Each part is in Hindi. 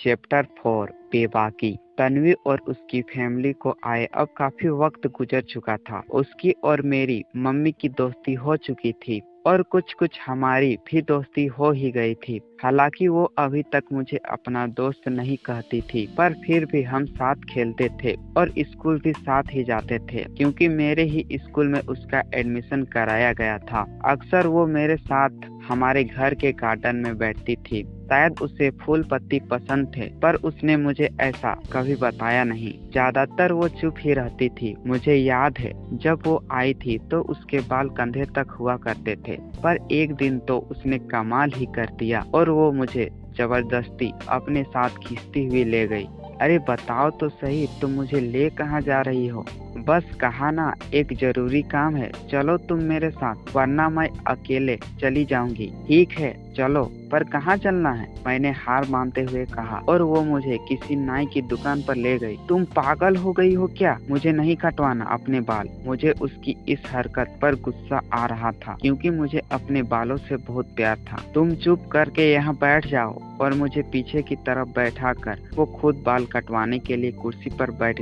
चैप्टर 4 बेबाकी। तन्वी और उसकी फैमिली को आए अब काफी वक्त गुजर चुका था। उसकी और मेरी मम्मी की दोस्ती हो चुकी थी और कुछ कुछ हमारी भी दोस्ती हो ही गई थी। हालांकि वो अभी तक मुझे अपना दोस्त नहीं कहती थी, पर फिर भी हम साथ खेलते थे और स्कूल भी साथ ही जाते थे, क्योंकि मेरे ही स्कूल में उसका एडमिशन कराया गया था। अक्सर वो मेरे साथ हमारे घर के गार्डन में बैठती थी। शायद उसे फूल पत्ती पसंद थे, पर उसने मुझे ऐसा कभी बताया नहीं। ज्यादातर वो चुप ही रहती थी। मुझे याद है जब वो आई थी तो उसके बाल कंधे तक हुआ करते थे, पर एक दिन तो उसने कमाल ही कर दिया और वो मुझे जबरदस्ती अपने साथ खींचती हुई ले गई। अरे बताओ तो सही, तुम मुझे ले कहाँ जा रही हो? बस कहा ना, एक जरूरी काम है, चलो तुम मेरे साथ, वरना मैं अकेले चली जाऊंगी। ठीक है चलो, पर कहाँ चलना है? मैंने हार मानते हुए कहा और वो मुझे किसी नाई की दुकान पर ले गई। तुम पागल हो गई हो क्या? मुझे नहीं कटवाना अपने बाल। मुझे उसकी इस हरकत पर गुस्सा आ रहा था, क्योंकि मुझे अपने बालों से बहुत प्यार था। तुम चुप करके यहाँ बैठ जाओ। और मुझे पीछे की तरफ बैठा कर वो खुद बाल कटवाने के लिए कुर्सी पर बैठ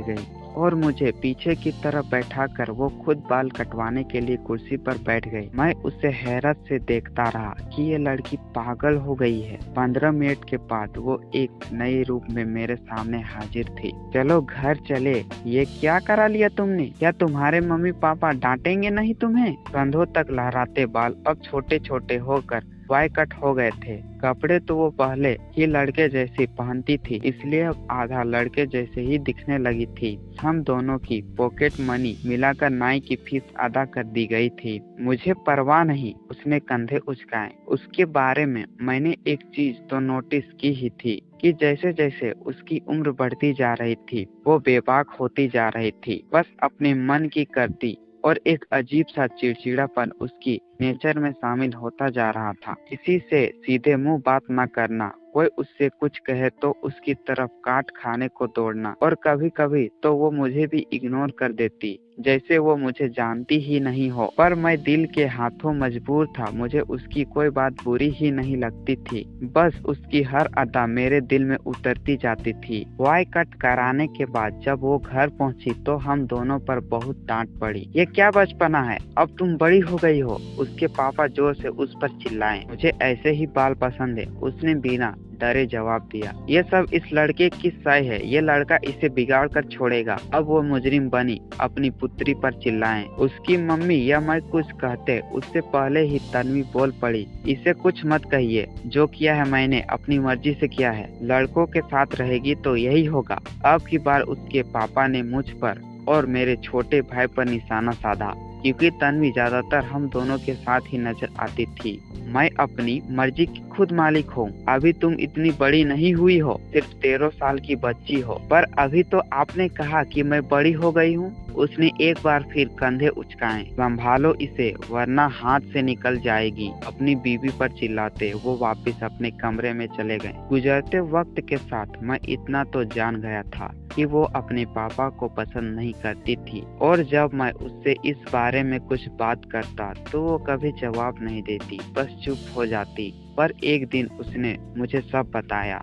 गई। मैं उसे हैरत से देखता रहा कि ये लड़की पागल हो गई है। 15 मिनट के बाद वो एक नए रूप में मेरे सामने हाजिर थी। चलो घर चले। ये क्या करा लिया तुमने? क्या तुम्हारे मम्मी पापा डांटेंगे नहीं तुम्हें? कंधों तक लहराते बाल अब छोटे छोटे होकर वाई कट हो गए थे। कपड़े तो वो पहले ही लड़के जैसी पहनती थी, इसलिए अब आधा लड़के जैसे ही दिखने लगी थी। हम दोनों की पॉकेट मनी मिलाकर नाई की फीस अदा कर दी गई थी। मुझे परवाह नहीं, उसने कंधे उचकाए। उसके बारे में मैंने एक चीज तो नोटिस की ही थी कि जैसे जैसे उसकी उम्र बढ़ती जा रही थी, वो बेबाक होती जा रही थी, बस अपने मन की करती, और एक अजीब सा चिड़चिड़ापन उसकी नेचर में शामिल होता जा रहा था। किसी से सीधे मुंह बात न करना, कोई उससे कुछ कहे तो उसकी तरफ काट खाने को दौड़ना, और कभी कभी तो वो मुझे भी इग्नोर कर देती, जैसे वो मुझे जानती ही नहीं हो। पर मैं दिल के हाथों मजबूर था। मुझे उसकी कोई बात बुरी ही नहीं लगती थी, बस उसकी हर अदा मेरे दिल में उतरती जाती थी। वाई कट कराने के बाद जब वो घर पहुंची तो हम दोनों पर बहुत डांट पड़ी। ये क्या बचपना है, अब तुम बड़ी हो गई हो। उसके पापा जोर से उस पर चिल्लाए। मुझे ऐसे ही बाल पसंद है, उसने बिना डरे जवाब दिया। ये सब इस लड़के की सही है, ये लड़का इसे बिगाड़ कर छोड़ेगा। अब वो मुजरिम बनी अपनी पुत्री पर चिल्लाए। उसकी मम्मी या मैं कुछ कहते उससे पहले ही तन्वी बोल पड़ी। इसे कुछ मत कहिए, जो किया है मैंने अपनी मर्जी से किया है। लड़कों के साथ रहेगी तो यही होगा। अब की बार उसके पापा ने मुझ पर और मेरे छोटे भाई पर निशाना साधा, क्योंकि तन्वी ज्यादातर हम दोनों के साथ ही नजर आती थी। मैं अपनी मर्जी की खुद मालिक हूँ। अभी तुम इतनी बड़ी नहीं हुई हो, सिर्फ 13 साल की बच्ची हो। पर अभी तो आपने कहा कि मैं बड़ी हो गई हूँ। उसने एक बार फिर कंधे उचकाए। संभालो इसे, वरना हाथ से निकल जाएगी। अपनी बीवी पर चिल्लाते वो वापस अपने कमरे में चले गए। गुजरते वक्त के साथ मैं इतना तो जान गया था कि वो अपने पापा को पसंद नहीं करती थी, और जब मैं उससे इस बारे में कुछ बात करता तो वो कभी जवाब नहीं देती, बस चुप हो जाती। पर एक दिन उसने मुझे सब बताया।